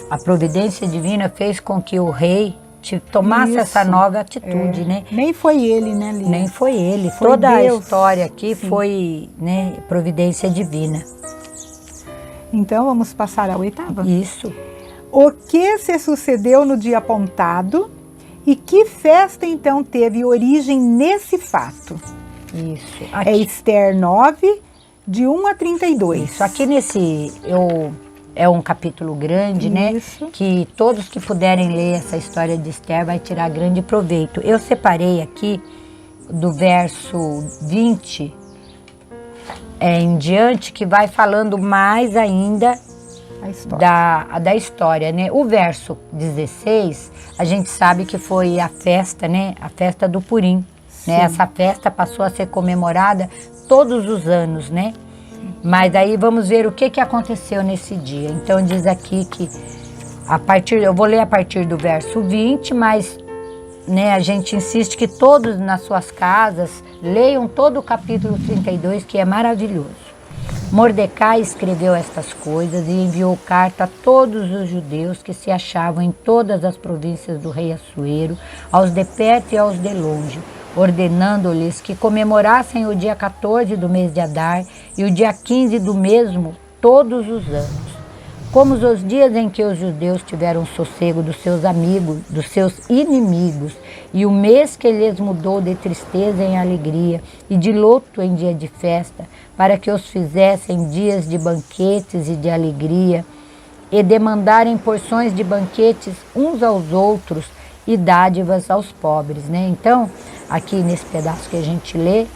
a providência divina fez com que o rei tomasse essa nova atitude, né? Nem foi ele, né, Lia? Nem foi ele. Foi Toda Deus. A história aqui Sim. foi, né, providência divina. Então vamos passar à 8ª? Isso. O que se sucedeu no dia apontado e que festa então teve origem nesse fato? Isso. É Esther 9, de 1 a 32. Isso. Aqui é um capítulo grande, Isso. né? Que todos que puderem ler essa história de Esther vai tirar grande proveito. Eu separei aqui do verso 20 em diante, que vai falando mais ainda da história, né? O verso 16, a gente sabe que foi a festa, né? A festa do Purim, né? Essa festa passou a ser comemorada todos os anos, né? Mas aí vamos ver o que aconteceu nesse dia. Então diz aqui que eu vou ler a partir do verso 20, mas né, a gente insiste que todos nas suas casas leiam todo o capítulo 32, que é maravilhoso. Mordecai escreveu estas coisas e enviou carta a todos os judeus que se achavam em todas as províncias do rei Assuero, aos de perto e aos de longe, ordenando-lhes que comemorassem o dia 14 do mês de Adar e o dia 15 do mesmo todos os anos, como os dias em que os judeus tiveram sossego dos seus amigos, dos seus inimigos, e o mês que lhes mudou de tristeza em alegria e de luto em dia de festa, para que os fizessem dias de banquetes e de alegria, e demandarem porções de banquetes uns aos outros e dádivas aos pobres, né? Então, aqui nesse pedaço que a gente lê,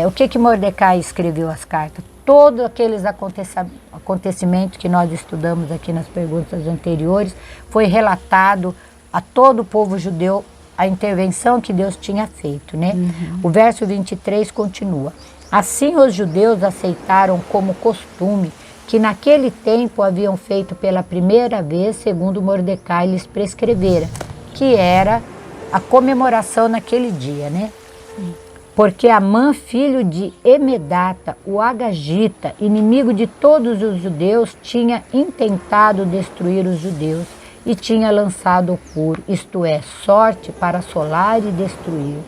o que Mordecai escreveu as cartas? todos aqueles acontecimentos que nós estudamos aqui nas perguntas anteriores, foi relatado a todo o povo judeu a intervenção que Deus tinha feito, né? O verso 23 continua: assim os judeus aceitaram como costume que naquele tempo haviam feito pela primeira vez, segundo Mordecai lhes prescrevera, que era a comemoração naquele dia, né? Porque Amã, filho de Emedata, o Agagita, inimigo de todos os judeus, tinha intentado destruir os judeus e tinha lançado o pur, isto é, sorte para assolar e destruir.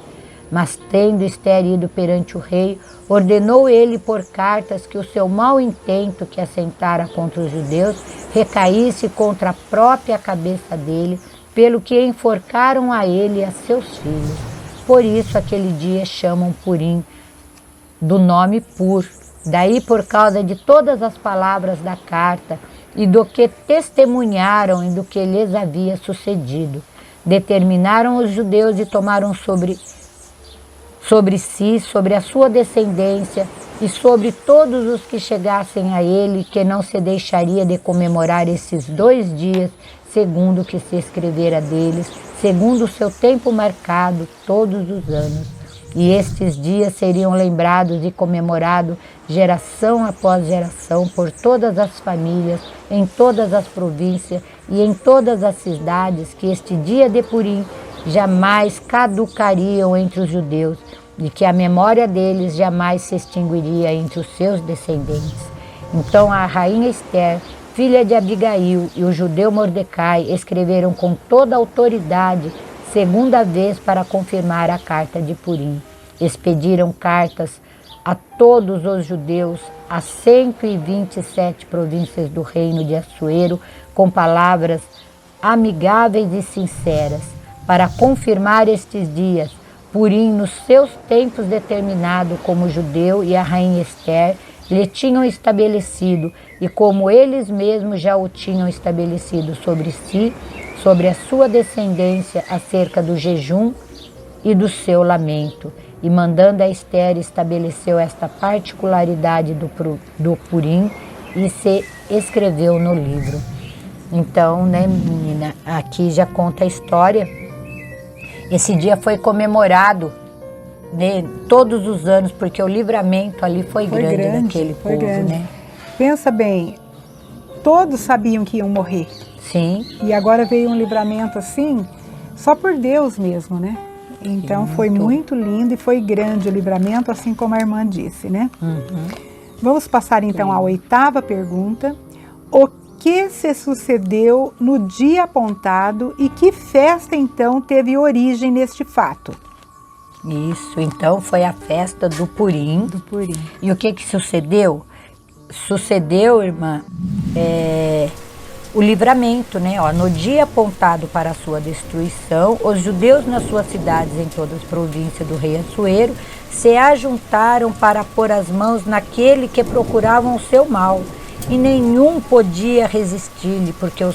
Mas tendo Ester ido perante o rei, ordenou ele por cartas que o seu mau intento que assentara contra os judeus recaísse contra a própria cabeça dele, pelo que enforcaram a ele e a seus filhos. Por isso aquele dia chamam Purim, do nome Pur. Daí por causa de todas as palavras da carta e do que testemunharam e do que lhes havia sucedido. Determinaram os judeus e tomaram sobre si, sobre a sua descendência e sobre todos os que chegassem a ele, que não se deixaria de comemorar esses 2 dias, segundo o que se escrevera deles, segundo o seu tempo marcado, todos os anos. E estes dias seriam lembrados e comemorados geração após geração por todas as famílias, em todas as províncias e em todas as cidades, que este dia de Purim jamais caducariam entre os judeus, e que a memória deles jamais se extinguiria entre os seus descendentes. Então a rainha Ester, filha de Abigail, e o judeu Mordecai escreveram com toda a autoridade, segunda vez para confirmar a carta de Purim. Expediram cartas a todos os judeus, a 127 províncias do reino de Assuero, com palavras amigáveis e sinceras, para confirmar estes dias, Purim nos seus tempos determinados, como o judeu e a rainha Ester lhe tinham estabelecido, e como eles mesmos já o tinham estabelecido sobre si, sobre a sua descendência, acerca do jejum e do seu lamento. E mandando a Ester, estabeleceu esta particularidade do Purim e se escreveu no livro. Então, né, menina, aqui já conta a história. Esse dia foi comemorado, né, todos os anos, porque o livramento ali foi grande daquele povo, grande. Né? Pensa bem, todos sabiam que iam morrer. Sim. E agora veio um livramento assim, só por Deus mesmo, né? Então foi muito lindo e foi grande o livramento, assim como a irmã disse, né? Vamos passar então à 8ª pergunta. O que se sucedeu no dia apontado e que festa então teve origem neste fato? Isso, então foi a festa do Purim. Do Purim. E o que sucedeu? Sucedeu, irmã, o livramento, né? Ó, no dia apontado para a sua destruição, os judeus nas suas cidades em todas as províncias do rei Assuero se ajuntaram para pôr as mãos naquele que procuravam o seu mal, e nenhum podia resistir-lhe, porque o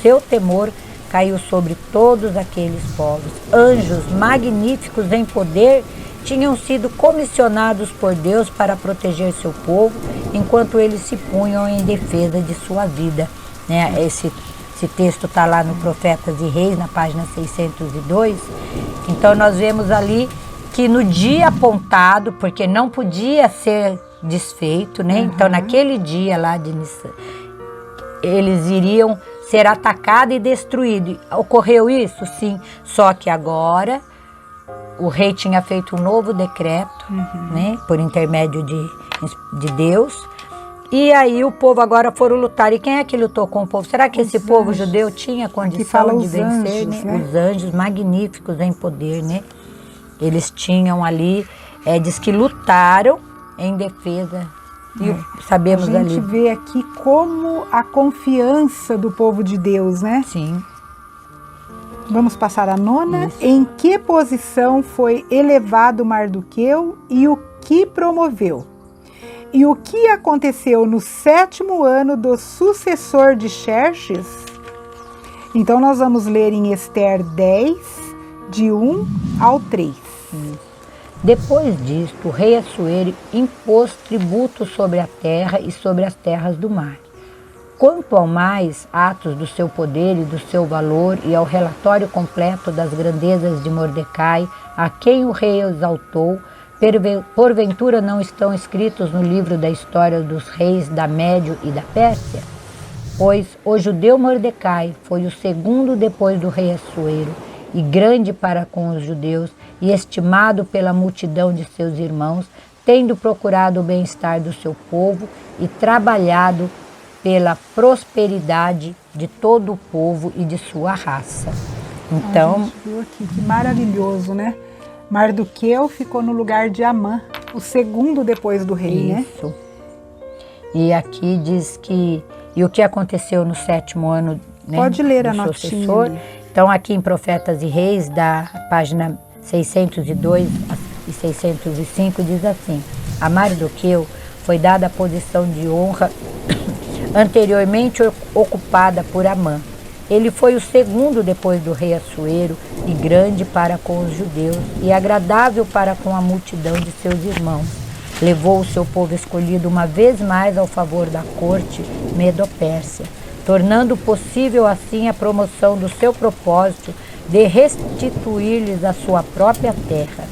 seu temor caiu sobre todos aqueles povos. Anjos magníficos em poder tinham sido comissionados por Deus para proteger seu povo, enquanto eles se punham em defesa de sua vida. Né? Esse texto está lá no Profetas e Reis, na página 602. Então nós vemos ali que no dia apontado, porque não podia ser desfeito, né? Então naquele dia lá de Nissan, eles iriam ser atacados e destruídos. Ocorreu isso? Sim. Só que agora o rei tinha feito um novo decreto, né? Por intermédio de Deus. E aí o povo agora foram lutar. E quem é que lutou com o povo? Será que esse povo judeu tinha condição de vencer? Anjos, né? Os anjos magníficos em poder, né? Eles tinham ali, diz que lutaram em defesa. E sabemos ali. A gente vê aqui como a confiança do povo de Deus, né? Sim. Vamos passar a 9ª. Isso. Em que posição foi elevado Mardoqueu e o que promoveu? E o que aconteceu no 7º ano do sucessor de Xerxes? Então nós vamos ler em Ester 10, de 1 ao 3. Depois disto, o rei Assuero impôs tributo sobre a terra e sobre as terras do mar. Quanto ao mais atos do seu poder e do seu valor e ao relatório completo das grandezas de Mordecai, a quem o rei exaltou, porventura não estão escritos no livro da história dos reis da Médio e da Pérsia? Pois o judeu Mordecai foi o segundo depois do rei Assuero, e grande para com os judeus, e estimado pela multidão de seus irmãos, tendo procurado o bem-estar do seu povo e trabalhado pela prosperidade de todo o povo e de sua raça. Então, a gente viu aqui, que maravilhoso, né? Mardoqueu ficou no lugar de Amã, o segundo depois do rei, né? Isso. E aqui diz que... E o que aconteceu no 7º ano, né, Pode ler do a sucessor. notinha. Então, aqui em Profetas e Reis, da página 602 e 605, diz assim: a Mardoqueu foi dada a posição de honra anteriormente ocupada por Amã. Ele foi o segundo depois do rei Assuero, e grande para com os judeus, e agradável para com a multidão de seus irmãos. Levou o seu povo escolhido uma vez mais ao favor da corte Medo-Pérsia, tornando possível assim a promoção do seu propósito de restituir-lhes a sua própria terra.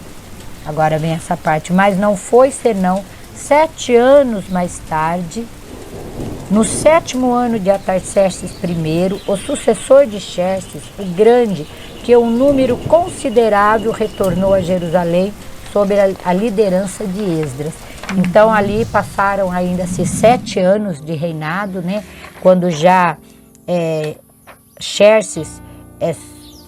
Agora vem essa parte. Mas não foi senão 7 anos mais tarde, no 7º ano de Artaxerxes I, o sucessor de Xerxes, o Grande, que um número considerável retornou a Jerusalém sob a liderança de Esdras. Então ali passaram ainda esses 7 anos de reinado, né? Quando já Xerxes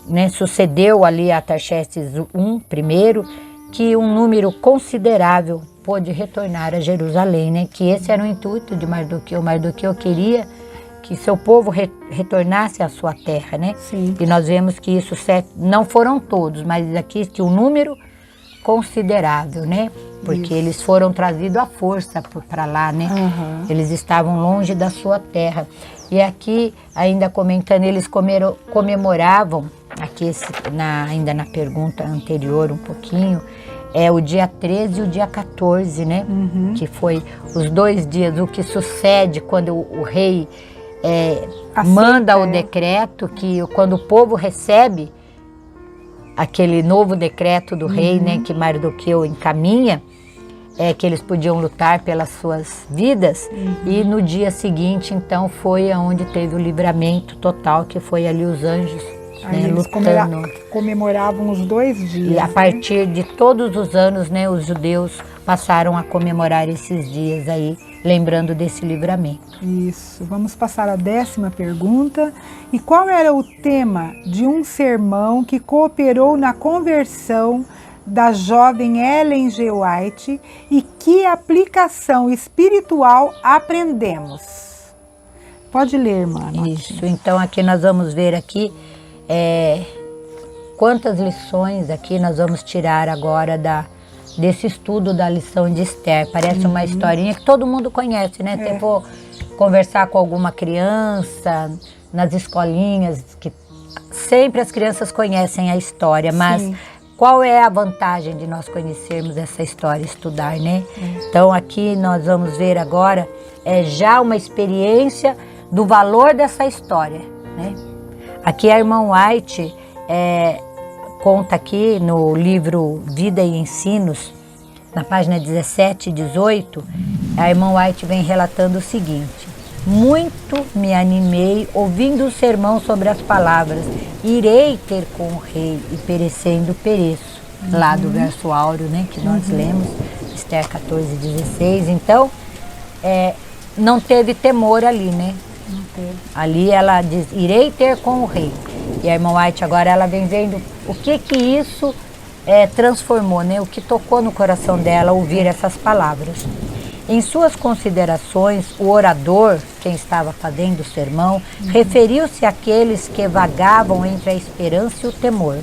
né, sucedeu ali a Artaxerxes I, primeiro, que um número considerável pôde retornar a Jerusalém, né? Que esse era o intuito de Mardoqueu. Mardoqueu queria que seu povo retornasse à sua terra, né? Sim. E nós vemos que isso não foram todos, mas aqui que um número considerável, né? Porque Isso. eles foram trazidos à força para lá, né? Uhum. Eles estavam longe da sua terra. E aqui, ainda comentando, eles comemoravam, aqui ainda na pergunta anterior um pouquinho, o dia 13 e o dia 14, né? Uhum. Que foi os 2 dias, o que sucede quando o rei manda o decreto, que quando o povo recebe aquele novo decreto do rei, né, que Mardoqueu encaminha, que eles podiam lutar pelas suas vidas, e no dia seguinte, então, foi onde teve o livramento total, que foi ali os anjos, Aí né, eles lutando. comemoravam os 2 dias. E a partir de todos os anos, né, os judeus passaram a comemorar esses dias aí, lembrando desse livramento. Isso. Vamos passar à 10ª pergunta. E qual era o tema de um sermão que cooperou na conversão da jovem Ellen G. White e que aplicação espiritual aprendemos? Pode ler, irmã. Isso. Então aqui nós vamos ver aqui quantas lições aqui nós vamos tirar agora desse estudo da lição de Esther. Parece uma historinha que todo mundo conhece, né? Se for conversar com alguma criança nas escolinhas, que sempre as crianças conhecem a história, mas Sim. Qual é a vantagem de nós conhecermos essa história, estudar, né? Então aqui nós vamos ver agora já uma experiência do valor dessa história, né? Aqui a irmã White conta aqui no livro Vida e Ensinos, na página 17 e 18, a irmã White vem relatando o seguinte: muito me animei ouvindo o sermão sobre as palavras, irei ter com o rei e perecendo pereço, lá do verso áureo, né, que nós lemos, Esther 14:16. Então, não teve temor ali, né? Não teve. Ali ela diz, irei ter com o rei. E a irmã White agora ela vem vendo o que isso transformou, né? O que tocou no coração dela ouvir essas palavras. Em suas considerações, o orador, quem estava fazendo o sermão, referiu-se àqueles que vagavam entre a esperança e o temor,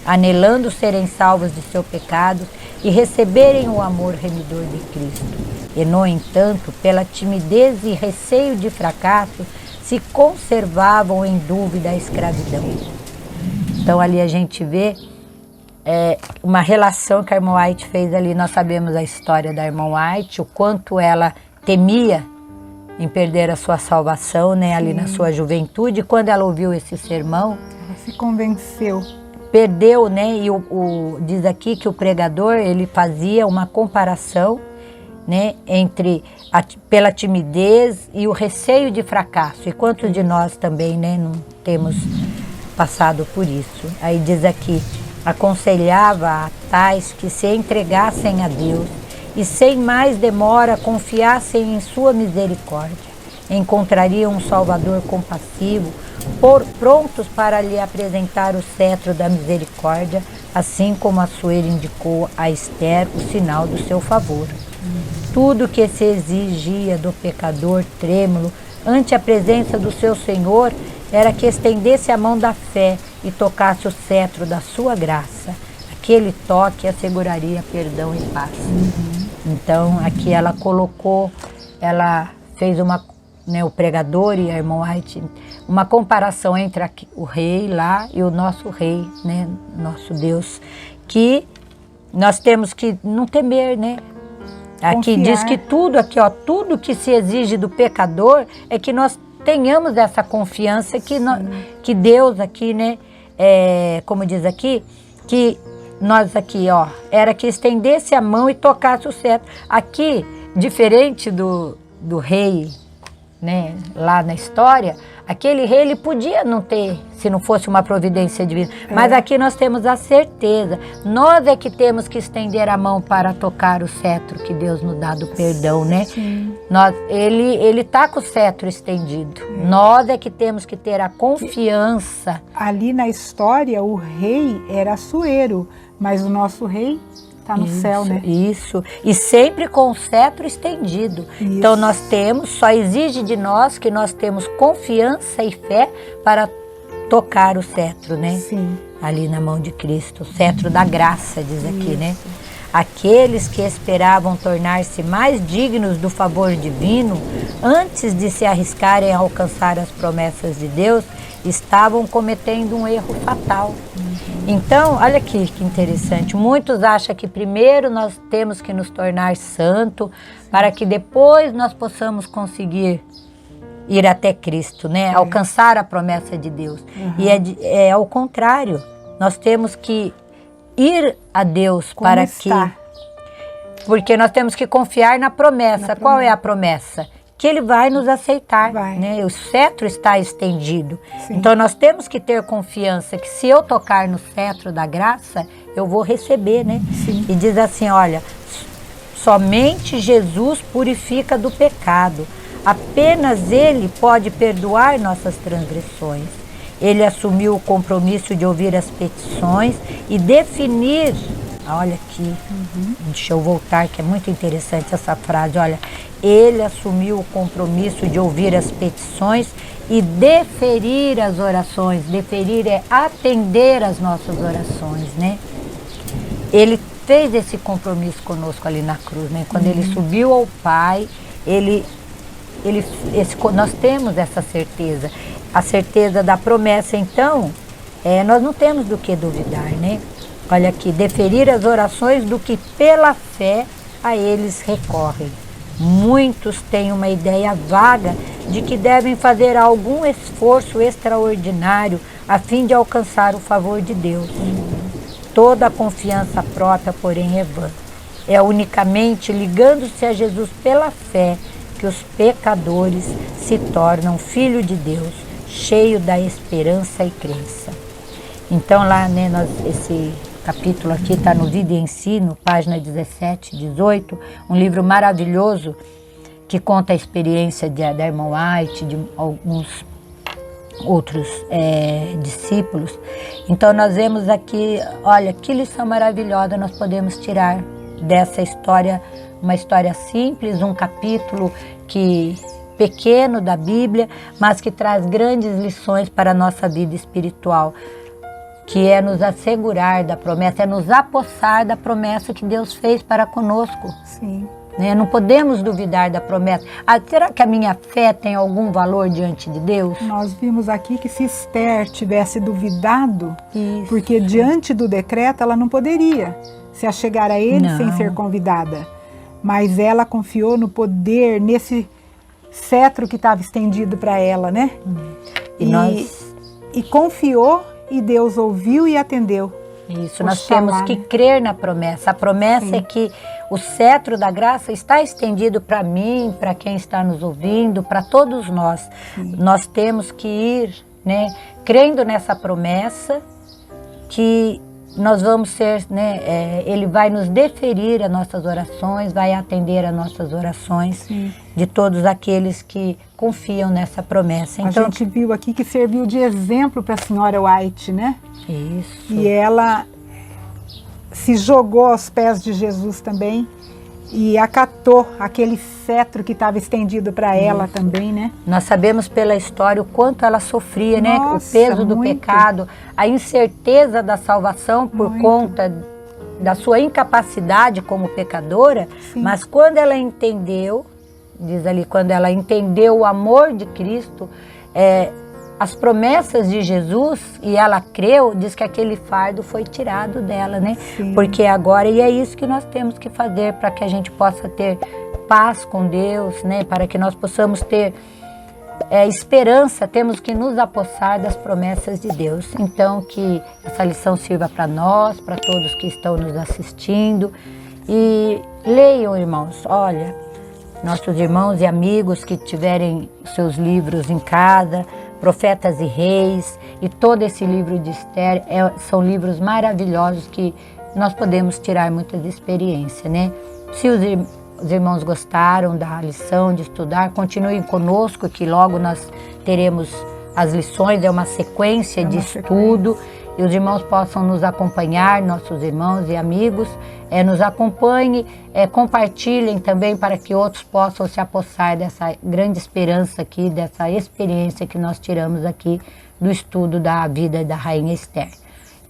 anelando serem salvos de seu pecado e receberem o amor remidor de Cristo. E, no entanto, pela timidez e receio de fracasso, se conservavam em dúvida a escravidão. Então ali a gente vê uma relação que a irmã White fez ali. Nós sabemos a história da irmã White, o quanto ela temia em perder a sua salvação, né, ali na sua juventude. Quando ela ouviu esse sermão, ela se convenceu. Perdeu, né? E diz aqui que o pregador, ele fazia uma comparação, né, entre pela timidez e o receio de fracasso. E quantos de nós também, né, não temos passado por isso? Aí diz aqui, aconselhava a tais que se entregassem a Deus e sem mais demora confiassem em sua misericórdia. Encontrariam um Salvador compassivo, prontos para lhe apresentar o cetro da misericórdia, assim como Assuero indicou a Esther o sinal do seu favor. Tudo que se exigia do pecador trêmulo ante a presença do seu Senhor era que estendesse a mão da fé e tocasse o cetro da sua graça. Aquele toque asseguraria perdão e paz. Então, aqui ela colocou, ela fez o pregador e a irmã White, uma comparação entre o rei lá e o nosso rei, né, nosso Deus, que nós temos que não temer, né? Aqui diz que tudo que se exige do pecador é que nós tenhamos essa confiança que Deus aqui, né, como diz aqui, que nós aqui, era que estendesse a mão e tocasse o cetro. Aqui, diferente do rei, né, lá na história, aquele rei ele podia não ter, se não fosse uma providência divina, mas aqui nós temos a certeza, nós é que temos que estender a mão para tocar o cetro que Deus nos dá do perdão, né? Sim. Ele está com o cetro estendido, nós é que temos que ter a confiança. Ali na história o rei era Assuero, mas o nosso rei está no céu, né? Isso, e sempre com o cetro estendido. Isso. Então nós só exige de nós que nós temos confiança e fé para tocar o cetro, né? Sim. Ali na mão de Cristo, o cetro da graça, diz aqui, né? Aqueles que esperavam tornar-se mais dignos do favor divino, antes de se arriscarem a alcançar as promessas de Deus, estavam cometendo um erro fatal. Então, olha aqui que interessante, muitos acham que primeiro nós temos que nos tornar santo, para que depois nós possamos conseguir ir até Cristo, né? Alcançar a promessa de Deus. E é ao contrário, nós temos que ir a Deus para que... Porque nós temos que confiar na promessa. Qual é a promessa? Que Ele vai nos aceitar, né? O cetro está estendido. Sim. Então nós temos que ter confiança que se eu tocar no cetro da graça, eu vou receber, né? Sim. E diz assim, olha, somente Jesus purifica do pecado. Apenas Ele pode perdoar nossas transgressões. Ele assumiu o compromisso de ouvir as petições e definir... Olha aqui, deixa eu voltar, que é muito interessante essa frase. Olha, Ele assumiu o compromisso de ouvir as petições e deferir as orações. Deferir é atender as nossas orações, né? Ele fez esse compromisso conosco ali na cruz, né? Quando Ele subiu ao Pai, nós temos essa certeza. A certeza da promessa, então, nós não temos do que duvidar, né? Olha aqui, deferir as orações do que pela fé a eles recorrem. Muitos têm uma ideia vaga de que devem fazer algum esforço extraordinário a fim de alcançar o favor de Deus. Toda a confiança própria, porém, é vã. É unicamente ligando-se a Jesus pela fé que os pecadores se tornam filhos de Deus, cheio da esperança e crença. Então lá, né, esse capítulo aqui está no Vida e Ensino, página 17, 18, um livro maravilhoso que conta a experiência da irmã White, de alguns outros discípulos. Então nós vemos aqui, olha, que lição maravilhosa nós podemos tirar dessa história, uma história simples, um capítulo pequeno da Bíblia, mas que traz grandes lições para a nossa vida espiritual, que é nos assegurar da promessa, é nos apossar da promessa que Deus fez para conosco. Sim. né? Não podemos duvidar da promessa. Será que a minha fé tem algum valor diante de Deus? Nós vimos aqui que se Esther tivesse duvidado, Isso. porque diante do decreto ela não poderia se achegar a ele Não. sem ser convidada. Mas ela confiou no poder, nesse cetro que estava estendido para ela, né? E confiou, e Deus ouviu e atendeu. Isso, nós temos que crer na promessa. A promessa é que o cetro da graça está estendido para mim, para quem está nos ouvindo, para todos nós. Nós temos que ir, né, crendo nessa promessa, que nós vamos ser, né, Ele vai nos deferir as nossas orações, vai atender as nossas orações de todos aqueles que confiam nessa promessa. Então, a gente viu aqui que serviu de exemplo para a senhora White, né? Isso. E ela se jogou aos pés de Jesus também e acatou aquele cetro que estava estendido para ela também, né? Nós sabemos pela história o quanto ela sofria, né? O Nossa, peso do muito. pecado, a incerteza da salvação por Muito. conta da sua incapacidade como pecadora, mas quando ela entendeu, diz ali, quando ela entendeu o amor de Cristo, as promessas de Jesus, e ela creu, diz que aquele fardo foi tirado dela, né? Sim. Porque agora, e é isso que nós temos que fazer para que a gente possa ter paz com Deus, né? Para que nós possamos ter esperança, temos que nos apossar das promessas de Deus. Então, que essa lição sirva para nós, para todos que estão nos assistindo. E leiam, irmãos, olha, nossos irmãos e amigos que tiverem seus livros em casa, Profetas e Reis, e todo esse livro de Esther, são livros maravilhosos que nós podemos tirar muitas experiências, né? Se os irmãos gostaram da lição, de estudar, continuem conosco, que logo nós teremos as lições, é uma sequência de estudo, e os irmãos possam nos acompanhar, nossos irmãos e amigos, nos acompanhem, compartilhem também para que outros possam se apossar dessa grande esperança aqui, dessa experiência que nós tiramos aqui do estudo da vida da Rainha Esther.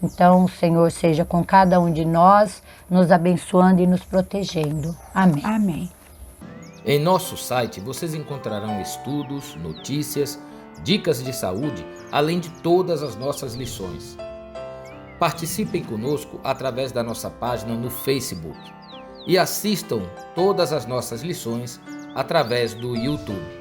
Então, o Senhor seja com cada um de nós, nos abençoando e nos protegendo. Amém. Amém. Em nosso site vocês encontrarão estudos, notícias, dicas de saúde, além de todas as nossas lições. Participem conosco através da nossa página no Facebook e assistam todas as nossas lições através do YouTube.